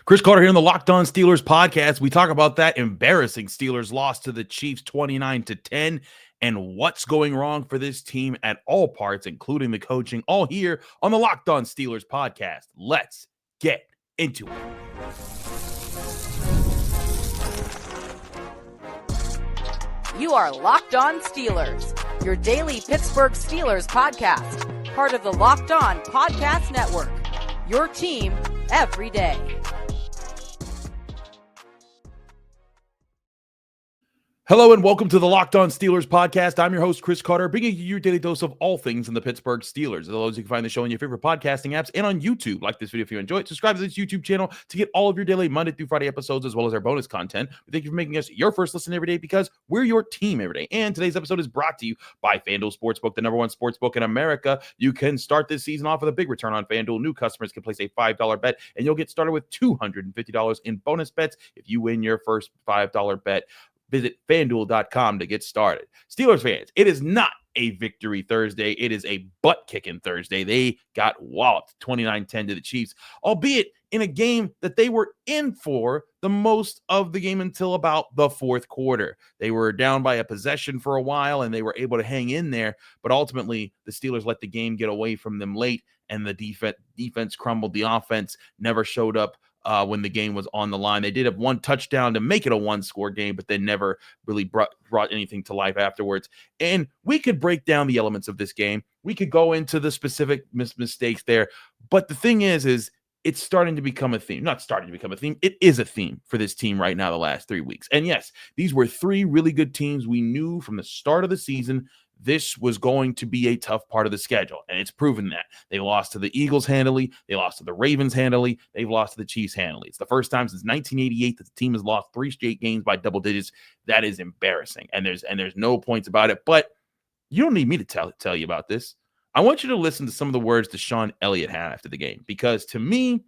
Chris Carter here on the Locked On Steelers podcast. We talk about that embarrassing Steelers loss to the Chiefs 29-10 and what's going wrong for this team at all parts, including the coaching, all here on the Locked On Steelers podcast. Let's get into it. You are Locked On Steelers, your daily Pittsburgh Steelers podcast, part of the Locked On Podcast Network, your team every day. Hello and welcome to the Locked On Steelers podcast. I'm your host, Chris Carter, bringing you your daily dose of all things in the Pittsburgh Steelers. As always, you can find the show on your favorite podcasting apps and on YouTube. Like this video if you enjoy it. Subscribe to this YouTube channel to get all of your daily Monday through Friday episodes, as well as our bonus content. We thank you for making us your first listen every day because we're your team every day. And today's episode is brought to you by FanDuel Sportsbook, the #1 sportsbook in America. You can start this season off with a big return on FanDuel. New customers can place a $5 bet, and you'll get started with $250 in bonus bets if you win your first $5 bet. Visit FanDuel.com to get started. Steelers fans, it is not a victory Thursday. It is a butt-kicking Thursday. They got walloped 29-10 to the Chiefs, albeit in a game that they were in for the most of the game until about the fourth quarter. They were down by a possession for a while, and they were able to hang in there, but ultimately the Steelers let the game get away from them late, and the defense crumbled. The offense never showed up when the game was on the line. They did have one touchdown to make it a one-score game, but they never really brought anything to life afterwards. And we could break down the elements of this game. We could go into the specific mistakes there. But the thing is it's starting to become a theme. Not starting to become a theme. It is a theme for this team right now the last 3 weeks. And yes, these were three really good teams. We knew from the start of the season this was going to be a tough part of the schedule, and it's proven that. They lost to the Eagles handily. They lost to the Ravens handily. They've lost to the Chiefs handily. It's the first time since 1988 that the team has lost 3 straight games by double digits. That is embarrassing, and there's no points about it. But you don't need me to tell you about this. I want you to listen to some of the words Deshaun Elliott had after the game, because to me,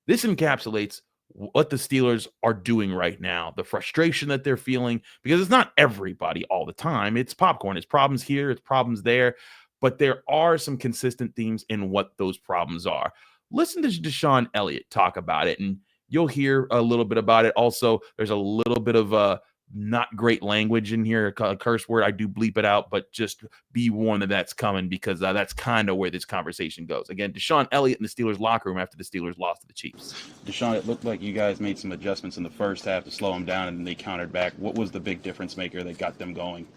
this encapsulates what the Steelers are doing right now, the frustration that they're feeling, because it's not everybody all the time. It's popcorn. It's problems here. It's problems there. But there are some consistent themes in what those problems are. Listen to Deshaun Elliott talk about it, and you'll hear a little bit about it. Also, there's a little bit of not great language in here, a curse word. I do bleep it out, but just be warned that that's coming, because that's kind of where this conversation goes. Again, Deshaun Elliott in the Steelers locker room after the Steelers lost to the Chiefs. Deshaun, it looked like you guys made some adjustments in the first half to slow them down, and they countered back. What was the big difference maker that got them going?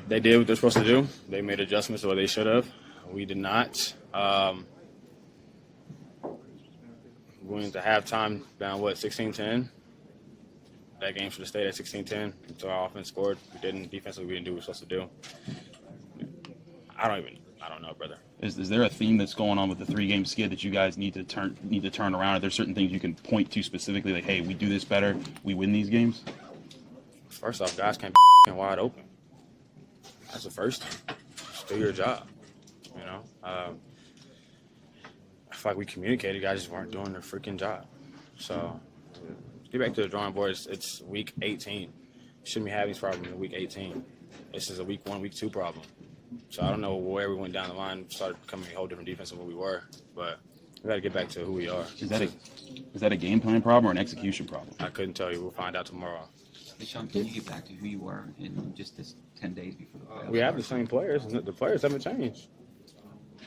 They did what they're supposed to do. They made adjustments to what they should have. We did not. We went to halftime down, 16-10? That game should have stayed at 16-10 until our offense scored. We didn't. Defensively, we didn't do what we were supposed to do. I don't know, brother. Is there a theme that's going on with the 3-game skid that you guys need to turn around? Are there certain things you can point to specifically, like, hey, we do this better, we win these games? First off, guys can't be wide open. That's the first thing. Just do your job. You know, I feel like we communicated. Guys just weren't doing their freaking job. So get back to the drawing board. It's week 18. Shouldn't be having these problems in week 18. This is a week 1, week 2 problem. So I don't know where we went down the line, started becoming a whole different defense than what we were. But we got to get back to who we are. Is that a game plan problem or an execution problem? I couldn't tell you. We'll find out tomorrow. Sean, can you get back to who you were in just this 10 days before the playoffs? We have the same players, and the players haven't changed.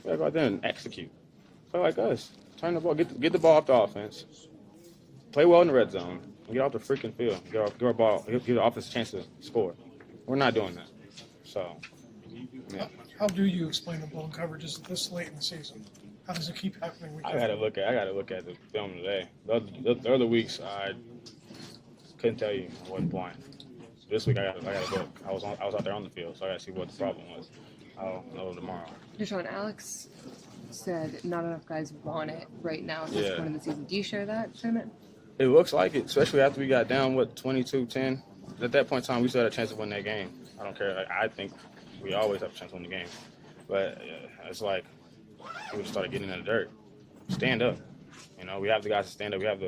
We got to go out there and execute. Play like us. Turn the ball. Get the ball off the offense. Play well in the red zone. Get off the freaking field. Give our ball. Give the offense a chance to score. We're not doing that. So, yeah. How do you explain the blown coverages this late in the season? How does it keep happening? I gotta look at the film today. The other weeks I couldn't tell you I wasn't playing. This week I gotta look. I was out there on the field, so I gotta see what the problem was. I'll know tomorrow. Deshaun, Alex said not enough guys want it right now at this point in the season. Do you share that sentiment? It looks like it, especially after we got down, 22-10. At that point in time, we still had a chance to win that game. I don't care. I think we always have a chance to win the game. But it's like we just started getting in the dirt. Stand up. You know, we have the guys to stand up. We have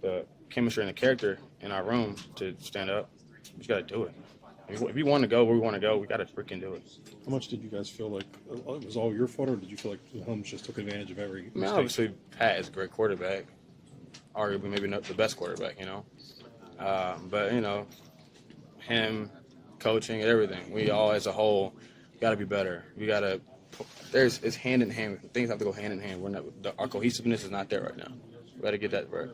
the chemistry and the character in our room to stand up. We just got to do it. If we want to go where we want to go, we got to freaking do it. How much did you guys feel like it was all your fault, or did you feel like the Holmes just took advantage of every mistake? I mean, obviously, Pat is a great quarterback. arguably maybe not the best quarterback, But, him, coaching, everything, we all as a whole got to be better. We got to – it's hand in hand. Things have to go hand in hand. Our cohesiveness is not there right now. We got to get that right.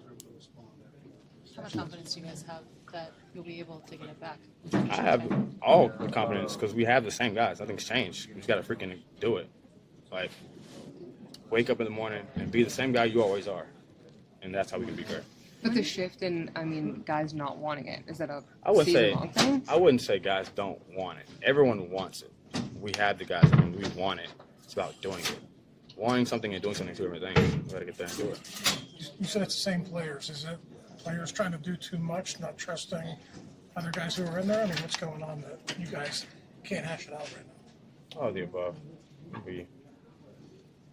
How much confidence do you guys have that you'll be able to get it back? I have all the confidence because we have the same guys. Nothing's changed. We just got to freaking do it. Like, wake up in the morning and be the same guy you always are. And that's how we can be great. With the shift in, guys not wanting it, is that a season-long thing? I wouldn't say guys don't want it. Everyone wants it. We have the guys and we want it. It's about doing it. Wanting something and doing something, two different things. We got to get there and do it. You said it's the same players. Is it players trying to do too much, not trusting other guys who are in there? What's going on that you guys can't hash it out right now? All of the above.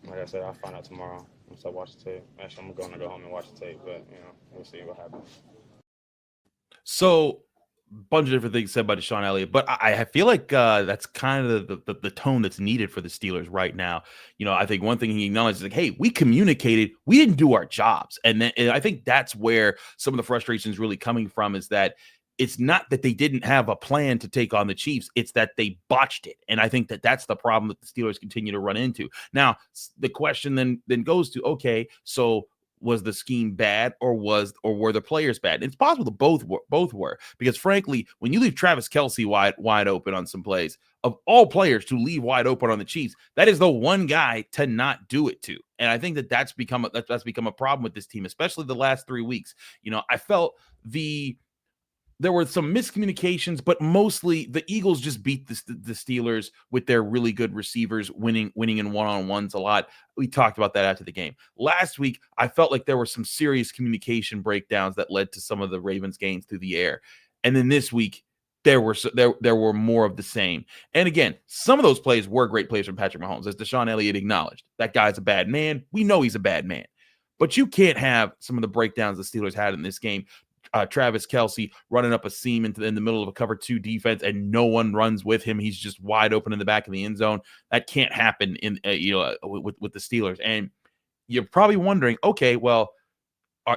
Like I said, I'll find out tomorrow once I watch the tape. Actually, I'm going to go home and watch the tape, but, we'll see what happens. So, bunch of different things said by Deshaun Elliott, but I feel like that's kind of the tone that's needed for the Steelers right now. I think one thing he acknowledged is like, hey, we communicated, we didn't do our jobs. And I think that's where some of the frustration is really coming from, is that it's not that they didn't have a plan to take on the Chiefs. It's that they botched it. And I think that that's the problem that the Steelers continue to run into. Now, the question then goes to, okay, so was the scheme bad or were the players bad? And it's possible that both were, because frankly, when you leave Travis Kelce wide open on some plays, of all players to leave wide open on the Chiefs, that is the one guy to not do it to. And I think that's become a problem with this team, especially the last 3 weeks. I felt there were some miscommunications, but mostly the Eagles just beat the Steelers with their really good receivers winning in one-on-ones a lot. We talked about that after the game. Last week, I felt like there were some serious communication breakdowns that led to some of the Ravens' gains through the air. And then this week, there were more of the same. And again, some of those plays were great plays from Patrick Mahomes, as Deshaun Elliott acknowledged. That guy's a bad man. We know he's a bad man. But you can't have some of the breakdowns the Steelers had in this game. Travis Kelce running up a seam in the middle of a cover 2 defense, and no one runs with him. He's just wide open in the back of the end zone. That can't happen with the Steelers. And you're probably wondering, okay, well,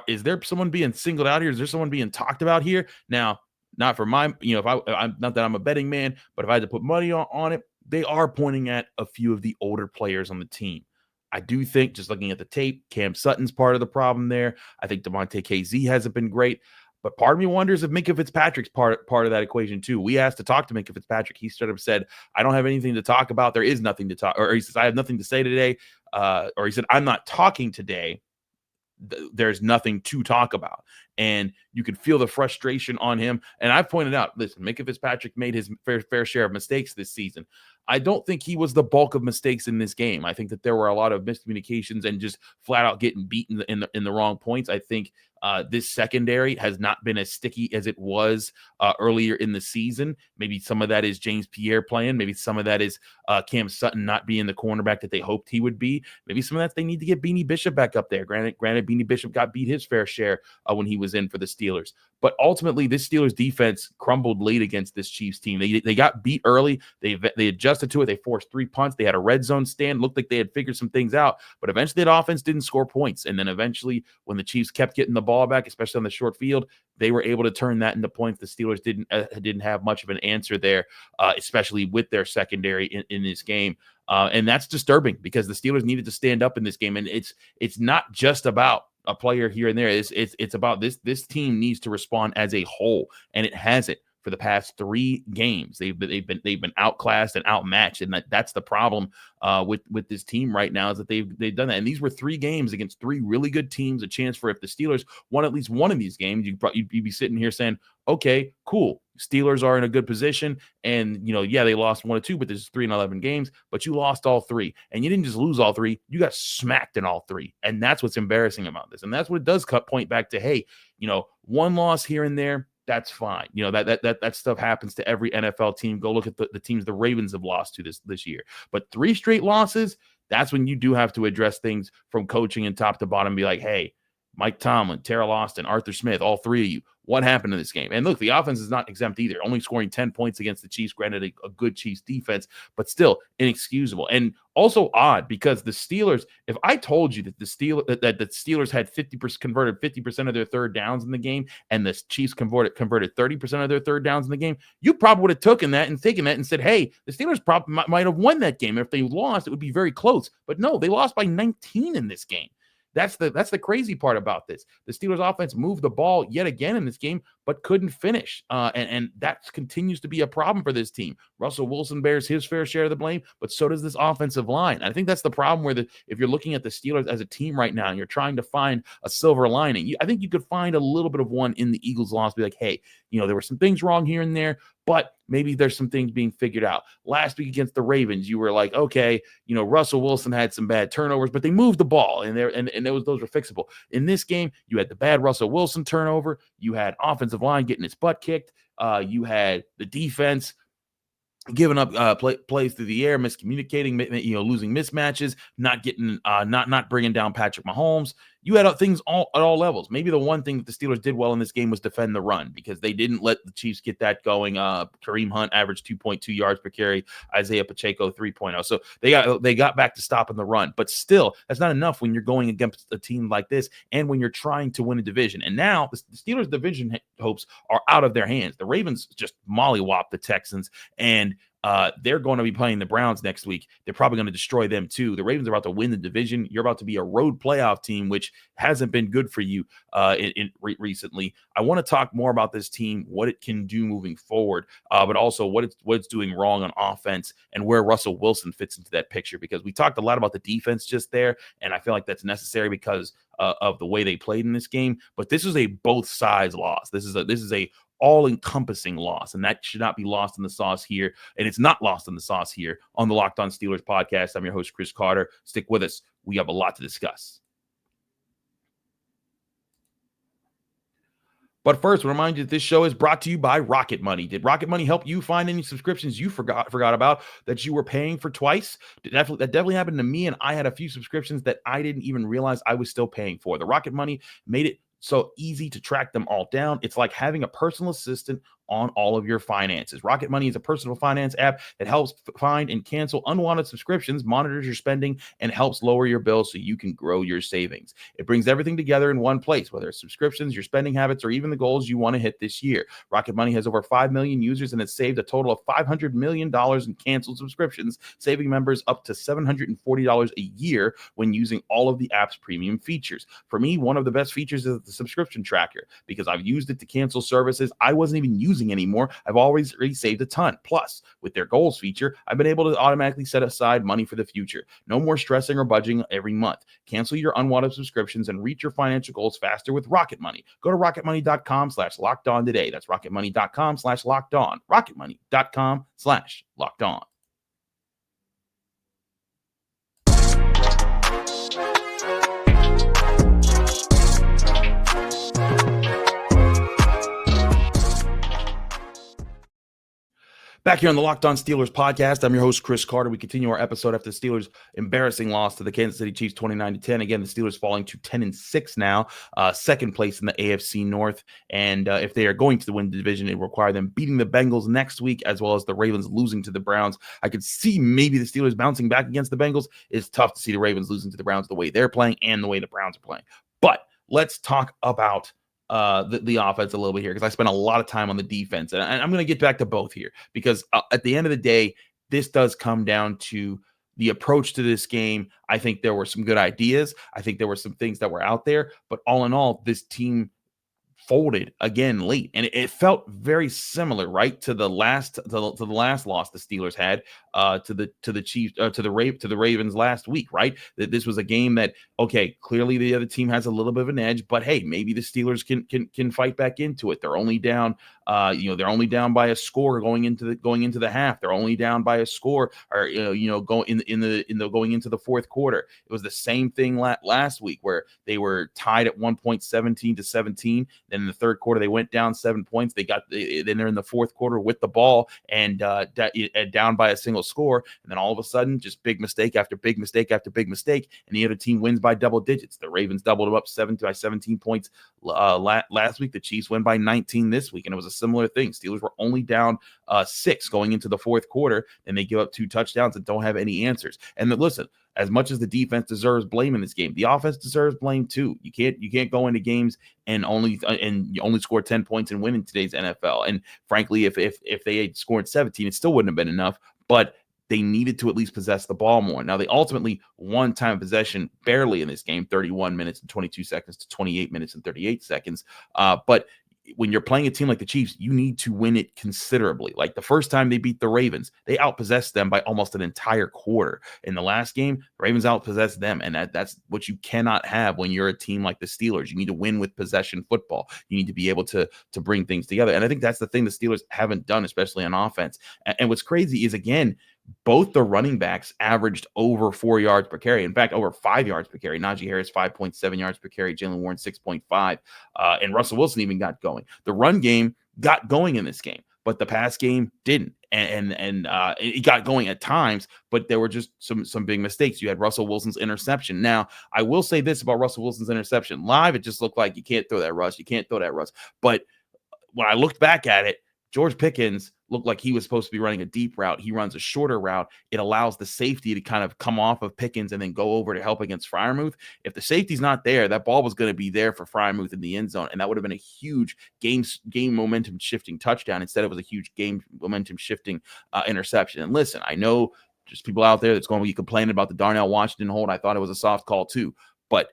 is there someone being singled out here? Is there someone being talked about here? Now, not for my, if I'm not that I'm a betting man, but if I had to put money on it, they are pointing at a few of the older players on the team. I do think, just looking at the tape, Cam Sutton's part of the problem there. I think Devontae KZ hasn't been great. But part of me wonders if Minkah Fitzpatrick's part of that equation too. We asked to talk to Minkah Fitzpatrick. He straight up said, I don't have anything to talk about. There is nothing to talk. Or he says, I have nothing to say today. Or he said, I'm not talking today. There's nothing to talk about. And you could feel the frustration on him. And I've pointed out, listen, Minkah Fitzpatrick made his fair share of mistakes this season. I don't think he was the bulk of mistakes in this game. I think that there were a lot of miscommunications and just flat out getting beaten in the wrong points. I think this secondary has not been as sticky as it was earlier in the season. Maybe some of that is James Pierre playing. Maybe some of that is Cam Sutton not being the cornerback that they hoped he would be. Maybe some of that they need to get Beanie Bishop back up there. Granted, Beanie Bishop got beat his fair share when he was in for the Steelers. But ultimately, this Steelers defense crumbled late against this Chiefs team. They got beat early. They adjusted to it. They forced 3 punts. They had a red zone stand. Looked like they had figured some things out. But eventually, that offense didn't score points. And then eventually, when the Chiefs kept getting the ball back, especially on the short field, they were able to turn that into points. The Steelers didn't have much of an answer there, especially with their secondary in this game. And that's disturbing, because the Steelers needed to stand up in this game. And it's not just about a player here and there. It's about this team needs to respond as a whole, and it hasn't for the past 3 games. They've been outclassed and outmatched, and that's the problem with this team right now, is that they've done that. And these were 3 games against 3 really good teams. A chance for, if the Steelers won at least one of these games, you'd be sitting here saying, okay, cool, Steelers are in a good position, and they lost 1 or 2, but there's 3-11 games, but you lost all 3, and you didn't just lose all 3, you got smacked in all 3, and that's what's embarrassing about this. And that's what it does point back to. Hey, one loss here and there, that's fine. That stuff happens to every NFL team. Go look at the teams the Ravens have lost to this year. But 3 straight losses, that's when you do have to address things from coaching and top to bottom. Be like, hey, Mike Tomlin, Terrell Austin, Arthur Smith, all three of you. What happened in this game? And look, the offense is not exempt either. Only scoring 10 points against the Chiefs, granted a good Chiefs defense, but still inexcusable. And also odd because the Steelers, if I told you that the Steelers had 50% converted 50% of their third downs in the game and the Chiefs converted 30% of their third downs in the game, you probably would have taken that and said, hey, the Steelers probably might have won that game. If they lost, it would be very close. But no, they lost by 19 in this game. That's the crazy part about this. The Steelers offense moved the ball yet again in this game, but couldn't finish. And that continues to be a problem for this team. Russell Wilson bears his fair share of the blame, but so does this offensive line. I think that's the problem where if you're looking at the Steelers as a team right now and you're trying to find a silver lining, I think you could find a little bit of one in the Eagles loss. Be like, hey, there were some things wrong here and there, but maybe there's some things being figured out. Last week against the Ravens, you were like, okay, Russell Wilson had some bad turnovers, but they moved the ball, and those were fixable. In this game, you had the bad Russell Wilson turnover. You had offensive line getting its butt kicked. You had the defense giving up plays through the air, miscommunicating, losing mismatches, not getting, not bringing down Patrick Mahomes. You had things at all levels. Maybe the one thing that the Steelers did well in this game was defend the run because they didn't let the Chiefs get that going. Kareem Hunt averaged 2.2 yards per carry. Isaiah Pacheco 3.0. So they got back to stopping the run. But still, that's not enough when you're going against a team like this and when you're trying to win a division. And now the Steelers' division hopes are out of their hands. The Ravens just mollywopped the Texans, and they're going to be playing the Browns next week. They're probably going to destroy them too. The Ravens are about to win the division. You're about to be a road playoff team, which hasn't been good for you recently. I want to talk more about this team, what it can do moving forward, but also what it's doing wrong on offense and where Russell Wilson fits into that picture, because we talked a lot about the defense just there, and I feel like that's necessary because of the way they played in this game. But this is a both sides loss. This is a all-encompassing loss, and that should not be lost in the sauce here, and it's not lost in the sauce here on the Locked On Steelers podcast. I'm your host, Chris Carter. Stick with us. We have a lot to discuss. But first, I remind you that this show is brought to you by Rocket Money. Did Rocket Money help you find any subscriptions you forgot about that you were paying for twice? That definitely happened to me, and I had a few subscriptions that I didn't even realize I was still paying for. The Rocket Money made it so easy to track them all down. It's like having a personal assistant on all of your finances. Rocket Money is a personal finance app that helps find and cancel unwanted subscriptions, monitors your spending, and helps lower your bills so you can grow your savings. It brings everything together in one place, whether it's subscriptions, your spending habits, or even the goals you want to hit this year. Rocket Money has over 5 million users, and it's saved a total of $500 million in canceled subscriptions, saving members up to $740 a year when using all of the app's premium features. For me, one of the best features is the subscription tracker, because I've used it to cancel services I wasn't even using anymore. I've always already saved a ton. Plus, with their goals feature, I've been able to automatically set aside money for the future. No more stressing or budging every month. Cancel your unwanted subscriptions and reach your financial goals faster with Rocket Money. Go to rocketmoney.com/lockedon today. That's rocketmoney.com/lockedon. rocketmoney.com/lockedon. Back here on the Locked On Steelers podcast, I'm your host, Chris Carter. We continue our episode after the Steelers' embarrassing loss to the Kansas City Chiefs 29-10. Again, the Steelers falling to 10-6 now, second place in the AFC North. And if they are going to win the division, it will require them beating the Bengals next week, as well as the Ravens losing to the Browns. I could see maybe the Steelers bouncing back against the Bengals. It's tough to see the Ravens losing to the Browns the way they're playing and the way the Browns are playing. But let's talk about the offense a little bit here, because I spent a lot of time on the defense, and I'm going to get back to both here, because at the end of the day, this does come down to the approach to this game. I think there were some good ideas. I think there were some things that were out there, but all in all, this team folded again late, and it felt very similar, right, to the last loss the Steelers had to the Chiefs, to the Ravens last week, right? That this was a game that, okay, clearly the other team has a little bit of an edge, but hey, maybe the Steelers can fight back into it. They're only down, they're only down by a score going into the half. They're only down by a score, or going into the fourth quarter. It was the same thing last week where they were tied at one point, 17-17. Then in the third quarter, they went down 7 points. Then they're in the fourth quarter with the ball and down by a single score. And then all of a sudden, just big mistake after big mistake after big mistake, and the other team wins by double digits. The Ravens doubled them up 17 points last week. The Chiefs win by 19 this week, and it was a similar thing. Steelers were only down 6 going into the fourth quarter, and they give up 2 touchdowns and don't have any answers. And listen, as much as the defense deserves blame in this game, the offense deserves blame too. You can't go into games and you only score 10 points and win in today's NFL. And frankly, if they had scored 17, it still wouldn't have been enough. But they needed to at least possess the ball more. Now, they ultimately won time of possession barely in this game, 31 minutes and 22 seconds to 28 minutes and 38 seconds. But when you're playing a team like the Chiefs, you need to win it considerably. Like the first time they beat the Ravens, they outpossessed them by almost an entire quarter. In the last game, the Ravens outpossessed them, and that's what you cannot have when you're a team like the Steelers. You need to win with possession football. You need to be able to bring things together, and I think that's the thing the Steelers haven't done, especially on offense. And what's crazy is, again, both the running backs averaged over 4 yards per carry. In fact, over 5 yards per carry. Najee Harris, 5.7 yards per carry. Jaylen Warren, 6.5. And Russell Wilson even got going. The run game got going in this game, but the pass game didn't. And it got going at times, but there were just some big mistakes. You had Russell Wilson's interception. Now, I will say this about Russell Wilson's interception. Live, it just looked like you can't throw that, Russ. You can't throw that, Russ. But when I looked back at it, George Pickens looked like he was supposed to be running a deep route. He runs a shorter route. It allows the safety to kind of come off of Pickens and then go over to help against Freiermuth. If the safety's not there, that ball was going to be there for Freiermuth in the end zone, and that would have been a huge game momentum shifting touchdown. Instead, it was a huge game momentum shifting interception. And listen, I know there's people out there that's going to be complaining about the Darnell Washington hold. I thought it was a soft call too, but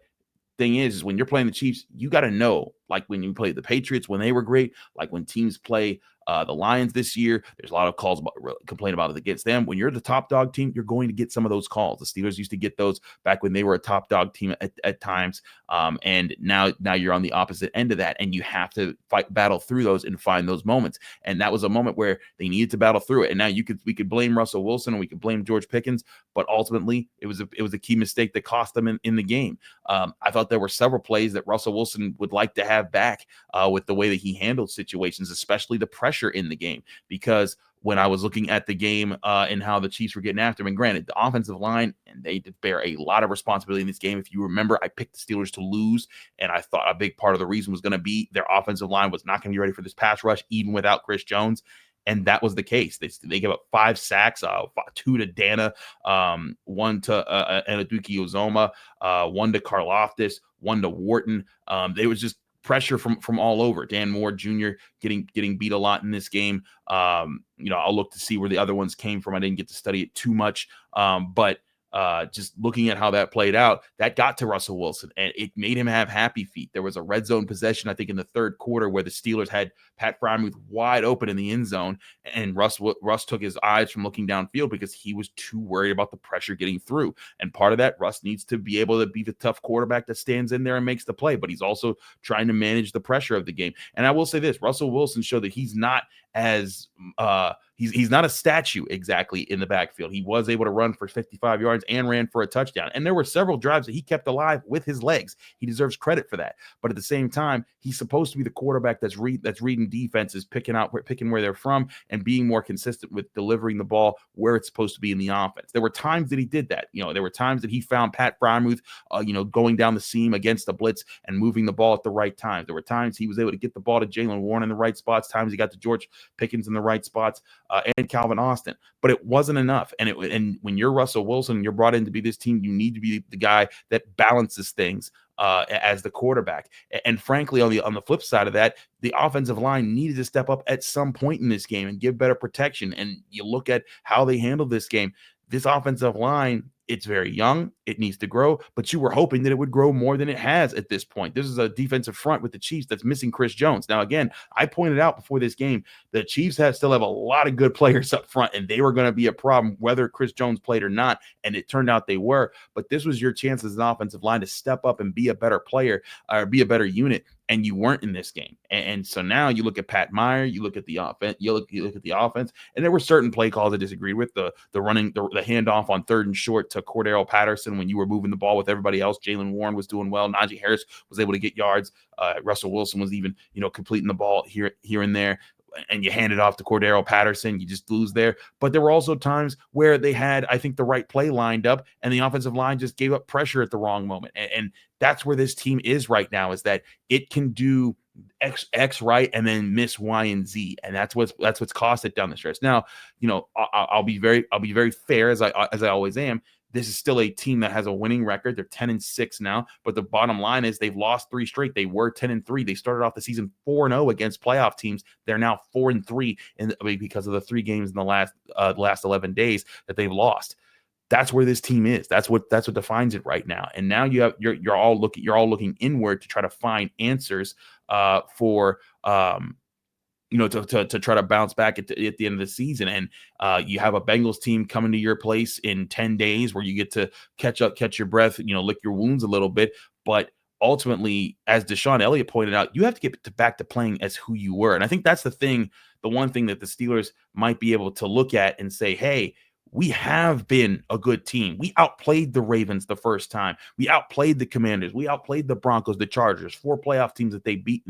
thing is when you're playing the Chiefs, you got to know, like when you play the Patriots when they were great, like when teams play the Lions this year, there's a lot of calls complain about it against them. When you're the top dog team, you're going to get some of those calls. The Steelers used to get those back when they were a top dog team at times, and now you're on the opposite end of that, and you have to battle through those and find those moments. And that was a moment where they needed to battle through it. And now we could blame Russell Wilson and we could blame George Pickens, but ultimately it was a key mistake that cost them in the game. I thought there were several plays that Russell Wilson would like to have back with the way that he handled situations, especially the pressure in the game, because when I was looking at the game and how the Chiefs were getting after him, and granted, the offensive line, and they did bear a lot of responsibility in this game. If you remember, I picked the Steelers to lose, and I thought a big part of the reason was going to be their offensive line was not going to be ready for this pass rush, even without Chris Jones. And that was the case. They gave up 5 sacks, 2 to Dana, 1 to Anaduki Uzoma, 1 to Karlaftis, 1 to Wharton. They was just pressure from all over. Dan Moore Jr. getting beat a lot in this game. I'll look to see where the other ones came from. I didn't get to study it too much, but just looking at how that played out, that got to Russell Wilson, and it made him have happy feet. There was a red zone possession, I think, in the third quarter where the Steelers had Pat Freiermuth wide open in the end zone, and Russ took his eyes from looking downfield because he was too worried about the pressure getting through. And part of that, Russ needs to be able to be the tough quarterback that stands in there and makes the play, but he's also trying to manage the pressure of the game. And I will say this, Russell Wilson showed that he's not as he's not a statue exactly in the backfield. He was able to run for 55 yards and ran for a touchdown. And there were several drives that he kept alive with his legs. He deserves credit for that. But at the same time, he's supposed to be the quarterback that's reading defenses, picking where they're from, and being more consistent with delivering the ball where it's supposed to be in the offense. There were times that he did that. There were times that he found Pat Freiermuth, going down the seam against the blitz and moving the ball at the right times. There were times he was able to get the ball to Jaylen Warren in the right spots. Times he got to George Pickens in the right spots, and Calvin Austin, but it wasn't enough. And when you're Russell Wilson, you're brought in to be this team, you need to be the guy that balances things as the quarterback. And frankly, on the flip side of that, the offensive line needed to step up at some point in this game and give better protection. And you look at how they handled this game. This offensive line, it's very young. It needs to grow, but you were hoping that it would grow more than it has at this point. This is a defensive front with the Chiefs that's missing Chris Jones. Now, again, I pointed out before this game, the Chiefs still have a lot of good players up front, and they were going to be a problem whether Chris Jones played or not, and it turned out they were. But this was your chance as an offensive line to step up and be a better player or be a better unit, and you weren't in this game. And so now you look at Pat Meyer, you look at the offense, you look at the offense, and there were certain play calls I disagreed with. The handoff on 3rd and short to Cordero Patterson when you were moving the ball with everybody else. Jaylen Warren was doing well. Najee Harris was able to get yards. Russell Wilson was even, completing the ball here and there. and you hand it off to Cordero Patterson, you just lose there. But there were also times where they had, I think, the right play lined up, and the offensive line just gave up pressure at the wrong moment. And that's where this team is right now, is that it can do X right and then miss Y and Z, and that's what's cost it down the stretch. Now, I'll be very fair, as I always am. This is still a team that has a winning record. They're 10-6 now, but the bottom line is they've lost 3 straight. They were 10-3. They started off the season 4-0 against playoff teams. They're now 4-3 because of the 3 games in the last 11 days that they've lost. That's where this team is. That's what defines it right now. And now you're all looking inward to try to find answers for to try to bounce back at the end of the season. And you have a Bengals team coming to your place in 10 days where you get to catch your breath, lick your wounds a little bit. But ultimately, as Deshaun Elliott pointed out, you have to get back to playing as who you were. And I think that's the one thing that the Steelers might be able to look at and say, hey, we have been a good team. We outplayed the Ravens the first time. We outplayed the Commanders. We outplayed the Broncos, the Chargers, 4 playoff teams that they beat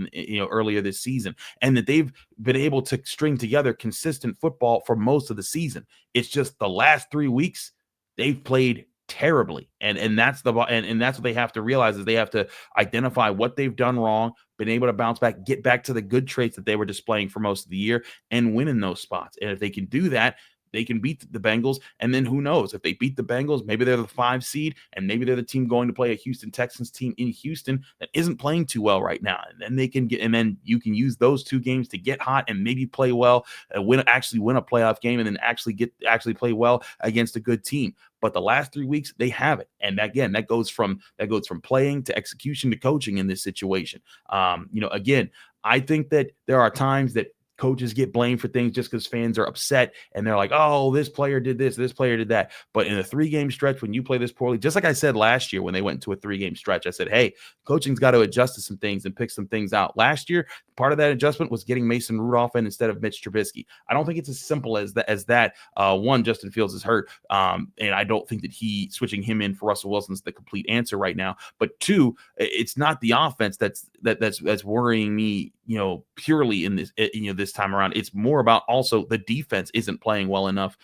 earlier this season, and that they've been able to string together consistent football for most of the season. It's just the last 3 weeks they've played terribly, and that's what they have to realize, is they have to identify what they've done wrong, been able to bounce back, get back to the good traits that they were displaying for most of the year, and win in those spots. And if they can do that, they can beat the Bengals, and then who knows? If they beat the Bengals, maybe they're the 5 seed, and maybe they're the team going to play a Houston Texans team in Houston that isn't playing too well right now. And then then you can use those 2 games to get hot and maybe play well, win a playoff game, and then actually play well against a good team. But the last 3 weeks, they haven't. And again, that goes from playing to execution to coaching in this situation. Again, I think that there are times that coaches get blamed for things just because fans are upset and they're like, oh, this player did this player did that. But in a 3-game stretch, when you play this poorly, just like I said last year when they went into a 3-game stretch, I said, hey, coaching's got to adjust to some things and pick some things out. Last year, part of that adjustment was getting Mason Rudolph in instead of Mitch Trubisky. I don't think it's as simple as that. One, Justin Fields is hurt, and I don't think that switching him in for Russell Wilson's the complete answer right now. But 2, it's not the offense that's worrying me, purely in this time around. It's more about also the defense isn't playing well enough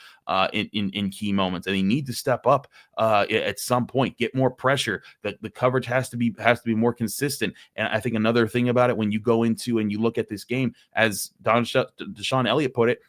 in key moments, and they need to step up at some point, get more pressure. The coverage has to be more consistent. And I think another thing about it, when you go into and you look at this game, as Deshaun Elliott put it,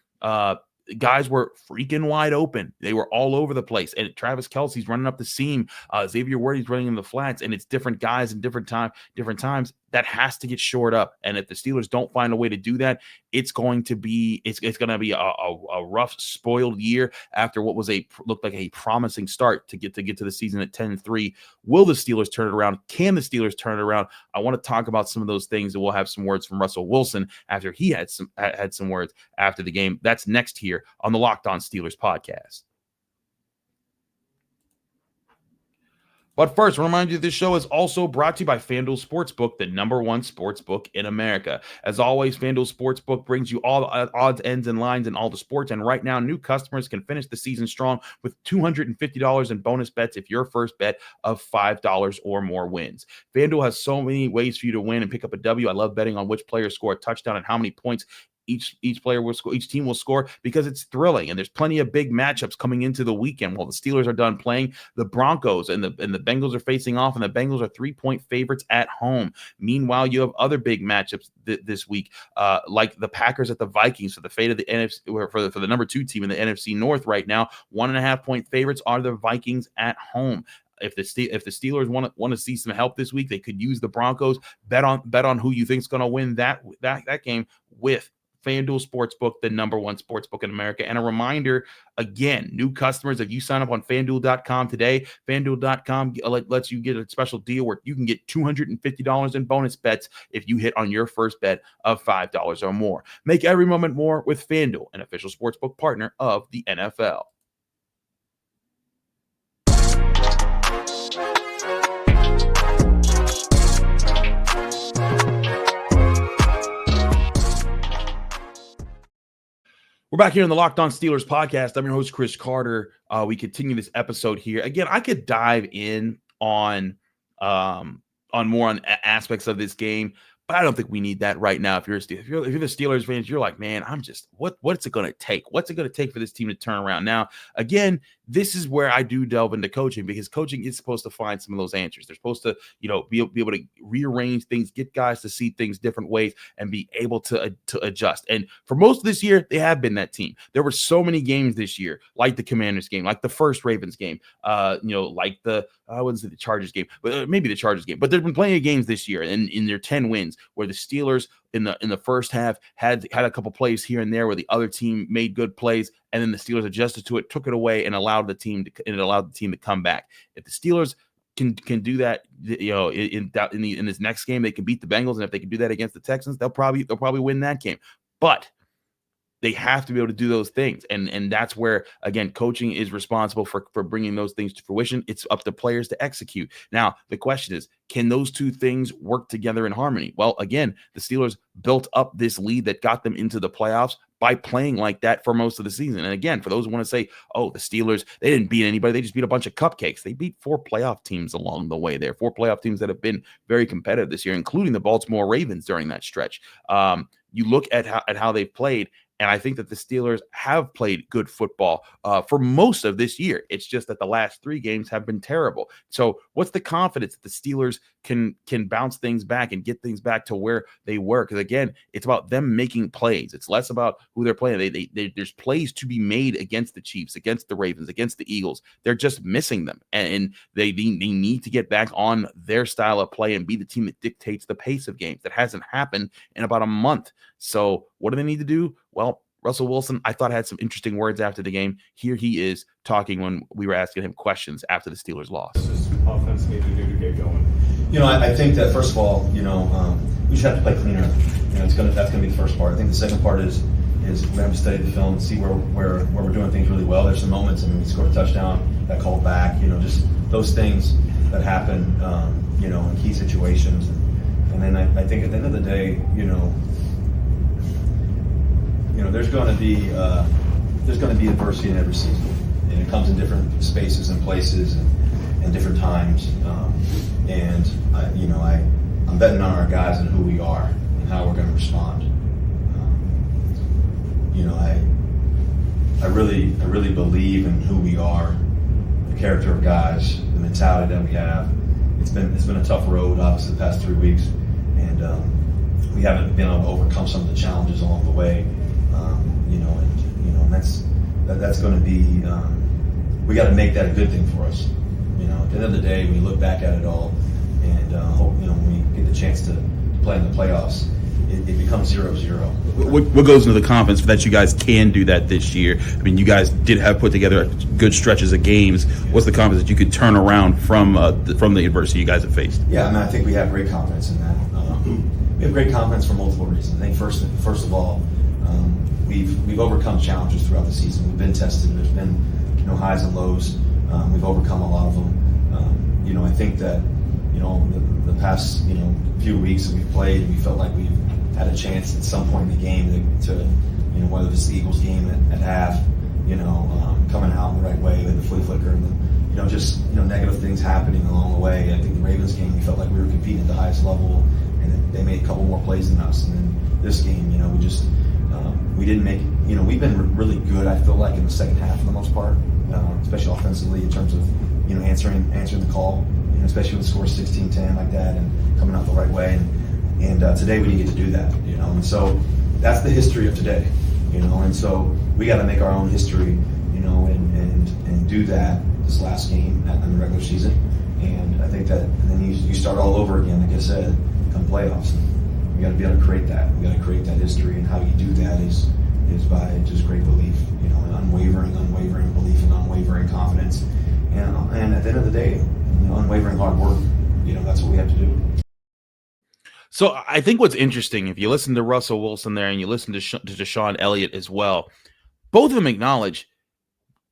guys were freaking wide open. They were all over the place. And Travis Kelce's running up the seam. Xavier Worthy's running in the flats, and it's different guys in different times. That has to get shored up. And if the Steelers don't find a way to do that, it's going to be a rough, spoiled year after what looked like a promising start to get to the season at 10-3. Will the Steelers turn it around? Can the Steelers turn it around? I want to talk about some of those things, and we'll have some words from Russell Wilson after he had some words after the game. That's next here on the Locked On Steelers podcast. But first, I remind you this show is also brought to you by FanDuel Sportsbook, the #1 sportsbook in America. As always, FanDuel Sportsbook brings you all the odds, ends, and lines in all the sports. And right now, new customers can finish the season strong with $250 in bonus bets if your first bet of $5 or more wins. FanDuel has so many ways for you to win and pick up a W. I love betting on which players score a touchdown and how many points each player will score, each team will score, because it's thrilling. And there's plenty of big matchups coming into the weekend. While the Steelers are done playing, the Broncos and the Bengals are facing off, and the Bengals are 3-point favorites at home. Meanwhile, you have other big matchups this week, like the Packers at the Vikings. For the fate of the NFC, for the number 2 team in the NFC North right now, 1.5-point favorites are the Vikings at home. If the Steelers want to see some help this week, they could use the Broncos. Bet on who you think is going to win that game with FanDuel Sportsbook, the #1 sportsbook in America. And a reminder, again, new customers, if you sign up on FanDuel.com today, FanDuel.com lets you get a special deal where you can get $250 in bonus bets if you hit on your first bet of $5 or more. Make every moment more with FanDuel, an official sportsbook partner of the NFL. We're back here in the Locked On Steelers podcast. I'm your host, Chris Carter. We continue this episode here. Again, I could dive in on more on aspects of this game, But I don't think we need that right now. If you're the Steelers fans, you're like, man, I'm just what's it going to take? What's it going to take for this team to turn around? Now, again, this is where I do delve into coaching, because coaching is supposed to find some of those answers. They're supposed to, be able to rearrange things, get guys to see things different ways, and be able to adjust. And for most of this year, they have been that team. There were so many games this year, like the Commanders game, like the first Ravens game, like the I wouldn't say the Chargers game, but maybe the Chargers game. But there've been plenty of games this year, and in their 10 wins, where the Steelers in the first half had a couple plays here and there where the other team made good plays, and then the Steelers adjusted to it, took it away, and allowed the team to come back. If the Steelers can do that, in this next game, they can beat the Bengals, and if they can do that against the Texans, they'll probably win that game. But they have to be able to do those things. And that's where, again, coaching is responsible for bringing those things to fruition. It's up to players to execute. Now, the question is, can those two things work together in harmony? Well, again, the Steelers built up this lead that got them into the playoffs by playing like that for most of the season. And again, for those who want to say, oh, the Steelers, they didn't beat anybody, they just beat a bunch of cupcakes. They beat 4 playoff teams along the way there, 4 playoff teams that have been very competitive this year, including the Baltimore Ravens during that stretch. You look at how they've played, and I think that the Steelers have played good football for most of this year. It's just that the last 3 games have been terrible. So what's the confidence that the Steelers can bounce things back and get things back to where they were? Because, again, it's about them making plays. It's less about who they're playing. There's plays to be made against the Chiefs, against the Ravens, against the Eagles. They're just missing them. And they need to get back on their style of play and be the team that dictates the pace of games. That hasn't happened in about a month. So what do they need to do? Well, Russell Wilson, I thought, had some interesting words after the game. Here he is talking when we were asking him questions after the Steelers lost. Offense need to do to get going? I think that, first of all, we just have to play cleaner. That's going to be the first part. I think the second part is we have to study the film and see where we're doing things really well. There's some moments, we scored a touchdown, got called back, just those things that happen, in key situations. And then I think at the end of the day, there's going to be adversity in every season, and it comes in different spaces and places and different times. I'm betting on our guys and who we are and how we're going to respond. I really believe in who we are, the character of guys, the mentality that we have. It's been a tough road, obviously, the past 3 weeks, and we haven't been able to overcome some of the challenges along the way. That's going to be, we got to make that a good thing for us. At the end of the day, when you look back at it all, and hope, when we get the chance to play in the playoffs, it becomes 0-0. What goes into the confidence that you guys can do that this year? You guys did have put together good stretches of games. What's the confidence that you could turn around from the adversity you guys have faced? Yeah, I think we have great confidence in that. We have great confidence for multiple reasons. I think first of all, we've overcome challenges throughout the season. We've been tested. There's been highs and lows. We've overcome a lot of them. I think that the past few weeks that we've played, we felt like we've had a chance at some point in the game to whether it's the Eagles game at half, coming out in the right way with the flea flicker, and just negative things happening along the way. I think the Ravens game, we felt like we were competing at the highest level, and they made a couple more plays than us. And then this game, we didn't make. We've been really good, I feel like, in the second half for the most part, especially offensively in terms of answering the call, especially when the score 16-10 like that and coming out the right way. And today we didn't get to do that, and so that's the history of today, and so we got to make our own history, and do that this last game in the regular season. And I think that, and then you start all over again, like I said, come playoffs. And we got to be able to create that. We got to create that history, and how you do that is by just great belief, and unwavering belief and unwavering confidence, and at the end of the day, unwavering hard work. That's what we have to do. So I think what's interesting, if you listen to Russell Wilson there and you listen to Deshaun Elliott as well, both of them acknowledge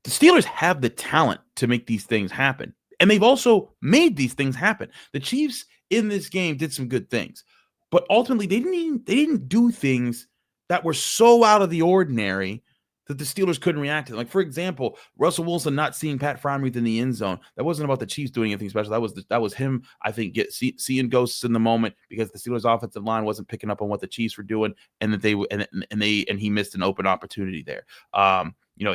the Steelers have the talent to make these things happen. And they've also made these things happen. The Chiefs in this game did some good things, but ultimately they didn't do things that were so out of the ordinary that the Steelers couldn't react to. Like, for example, Russell Wilson not seeing Pat Freiermuth in the end zone. That wasn't about the Chiefs doing anything special. That was him, I think, seeing ghosts in the moment because the Steelers offensive line wasn't picking up on what the Chiefs were doing, and that he missed an open opportunity there.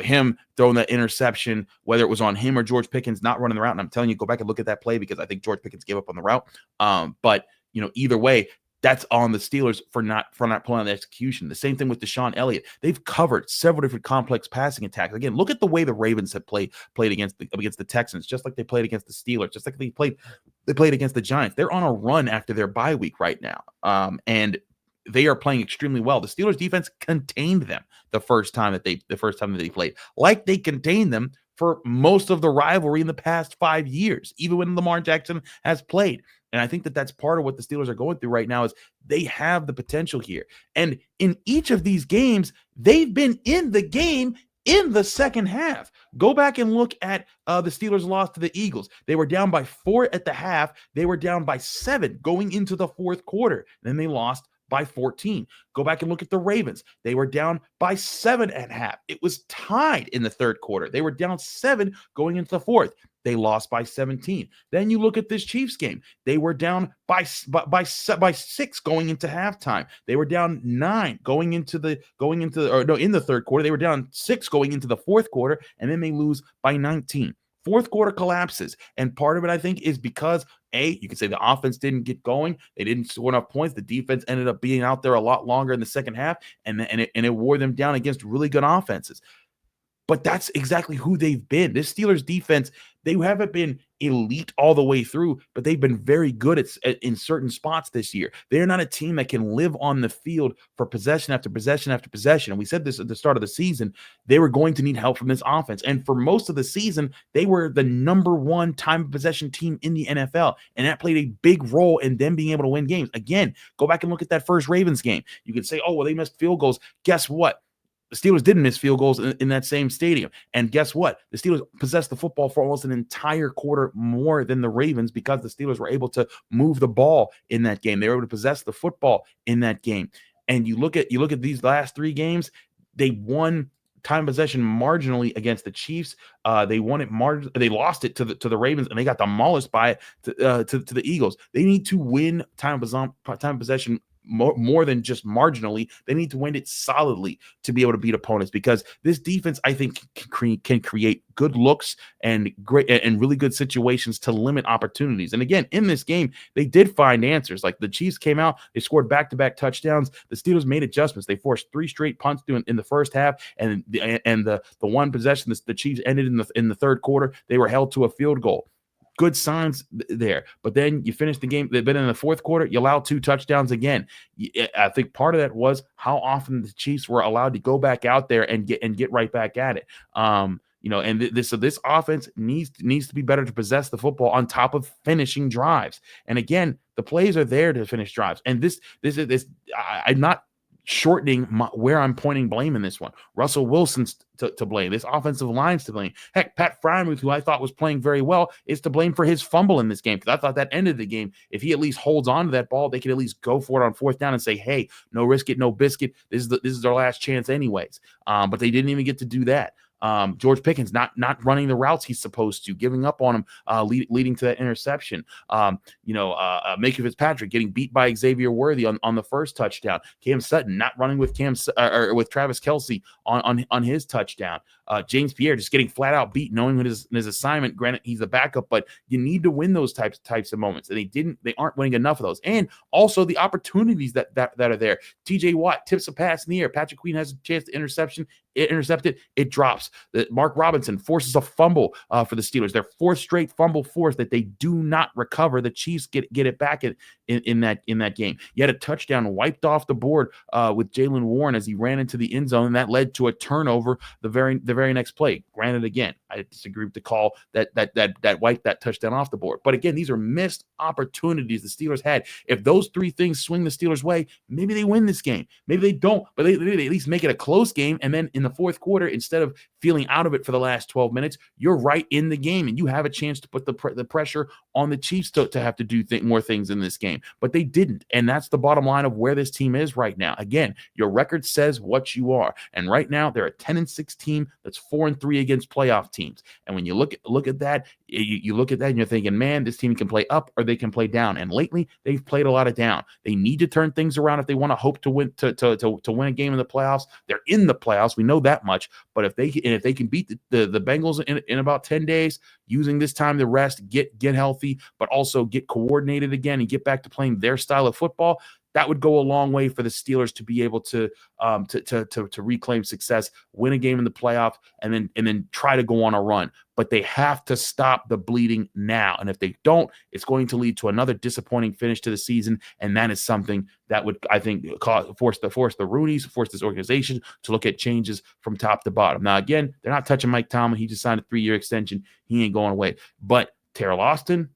Him throwing that interception, whether it was on him or George Pickens not running the route. And I'm telling you, go back and look at that play because I think George Pickens gave up on the route. But either way, that's on the Steelers for not pulling the execution. The same thing with Deshaun Elliott. They've covered several different complex passing attacks. Again, look at the way the Ravens have played against the Texans, just like they played against the Steelers, just like they played against the Giants. They're on a run after their bye week right now. And they are playing extremely well. The Steelers defense contained them the first time that they played, like they contained them for most of the rivalry in the past 5 years, even when Lamar Jackson has played. And I think that that's part of what the Steelers are going through right now is they have the potential here. And in each of these games, they've been in the game in the second half. Go back and look at the Steelers' loss to the Eagles. They were down by 4 at the half. They were down by 7 going into the fourth quarter. Then they lost by 14. Go back and look at the Ravens. They were down by 7 at half. It was tied in the third quarter. They were down 7 going into the fourth. They lost by 17. Then you look at this Chiefs game. They were down by 6 going into halftime. They were down 9 in the third quarter. They were down 6 going into the fourth quarter, and then they lose by 19. Fourth quarter collapses, and part of it, I think, is because, you can say the offense didn't get going. They didn't score enough points. The defense ended up being out there a lot longer in the second half, and it wore them down against really good offenses. But that's exactly who they've been. This Steelers defense, they haven't been elite all the way through, but they've been very good in certain spots this year. They're not a team that can live on the field for possession after possession after possession. And we said this at the start of the season, they were going to need help from this offense. And for most of the season, they were the number 1 time of possession team in the NFL. And that played a big role in them being able to win games. Again, go back and look at that first Ravens game. You could say, oh, well, they missed field goals. Guess what? The Steelers didn't miss field goals in that same stadium. And guess what? The Steelers possessed the football for almost an entire quarter more than the Ravens because the Steelers were able to move the ball in that game. They were able to possess the football in that game. And you look at these last 3 games, they won time possession marginally against the Chiefs. They won it they lost it to the Ravens, and they got demolished by it to the Eagles. They need to win time possession more than just marginally. They need to win it solidly to be able to beat opponents, because this defense, I think, can create good looks and great and really good situations to limit opportunities. And again, in this game, they did find answers. Like the Chiefs came out, they scored back-to-back touchdowns. The Steelers made adjustments. They forced 3 straight punts in the first half, and the one possession the Chiefs ended in the third quarter, they were held to a field goal. Good signs there. But then you finish the game. They've been in the fourth quarter. You allow 2 touchdowns again. I think part of that was how often the Chiefs were allowed to go back out there and get right back at it. This offense needs to be better to possess the football on top of finishing drives. And again, the plays are there to finish drives. And this I'm not shortening where I'm pointing blame in this one. Russell Wilson's to blame. This offensive line's to blame. Heck, Pat Freiermuth, who I thought was playing very well, is to blame for his fumble in this game, because I thought that ended the game. If he at least holds on to that ball, they could at least go for it on 4th down and say, hey, no risk it, no biscuit. This is our last chance anyways. But they didn't even get to do that. George Pickens not running the routes he's supposed to, giving up on him, leading to that interception. Micah Fitzpatrick getting beat by Xavier Worthy on the first touchdown. Cam Sutton not running with with Travis Kelce on his touchdown. James Pierre just getting flat out beat, knowing what his assignment. Granted, he's a backup, but you need to win those types of moments, and they aren't winning enough of those. And also the opportunities that are there. TJ Watt tips a pass in the air. Patrick Queen has a chance to intercept it. It drops. Mark Robinson forces a fumble for the Steelers. Their 4th straight fumble force that they do not recover. The Chiefs get it back in that game. You had a touchdown wiped off the board with Jaylen Warren as he ran into the end zone, and that led to a turnover the very next play. Granted, again, I disagree with the call that wiped that touchdown off the board. But again, these are missed opportunities the Steelers had. If those 3 things swing the Steelers' way, maybe they win this game. Maybe they don't, but they at least make it a close game. And then in the fourth quarter, instead of feeling out of it for the last 12 minutes, you're right in the game, and you have a chance to put the pressure on the Chiefs to have to do more things in this game, but they didn't. And that's the bottom line of where this team is right now. Again, your record says what you are. And right now they're a 10-6 team that's 4-3 against playoff teams. And when you look at that, you look at that and you're thinking, man, this team can play up or they can play down. And lately they've played a lot of down. They need to turn things around if they want to hope to win to win a game in the playoffs. They're in the playoffs. We know that much. But if they can beat the Bengals in about 10 days, using this time to rest, get healthy, but also get coordinated again and get back to playing their style of football, that would go a long way for the Steelers to be able to reclaim success, win a game in the playoff, and then try to go on a run. But they have to stop the bleeding now. And if they don't, it's going to lead to another disappointing finish to the season. And that is something that would, I think, force the Rooneys, force this organization to look at changes from top to bottom. Now, again, they're not touching Mike Tomlin. He just signed a 3-year extension. He ain't going away. But Terrell Austin,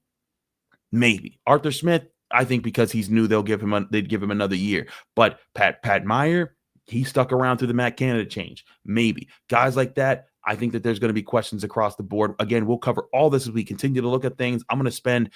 maybe. Arthur Smith, I think because he's new, they'd give him another year. But Pat Meyer, he stuck around through the Matt Canada change. Maybe. Guys like that, I think that there's going to be questions across the board. Again, we'll cover all this as we continue to look at things. I'm going to spend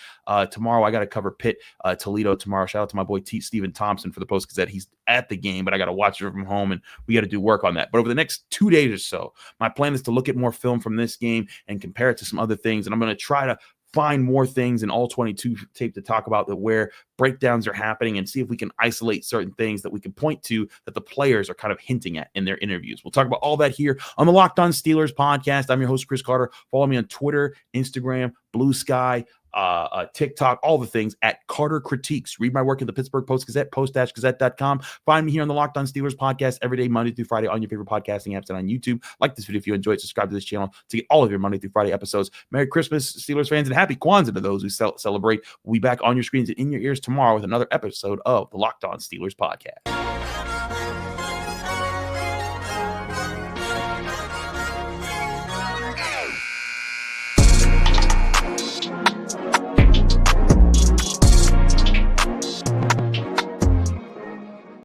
tomorrow. I got to cover Pitt, Toledo tomorrow. Shout out to my boy Stephen Thompson for the Post-Gazette. He's at the game, but I got to watch it from home, and we got to do work on that. But over the next 2 days or so, my plan is to look at more film from this game and compare it to some other things. And I'm going to try to find more things in all 22 tape to talk about that where breakdowns are happening and see if we can isolate certain things that we can point to that the players are kind of hinting at in their interviews. We'll talk about all that here on the Locked On Steelers podcast. I'm your host, Chris Carter. Follow me on Twitter, Instagram, Blue Sky, TikTok, all the things at Carter Critiques. Read my work in the Pittsburgh Post-Gazette, post-gazette.com. Find me here on the Locked On Steelers podcast every day, Monday through Friday on your favorite podcasting apps and on YouTube. Like this video if you enjoyed. Subscribe to this channel to get all of your Monday through Friday episodes. Merry Christmas, Steelers fans, and happy Kwanzaa to those who celebrate. We'll be back on your screens and in your ears tomorrow with another episode of the Locked On Steelers podcast.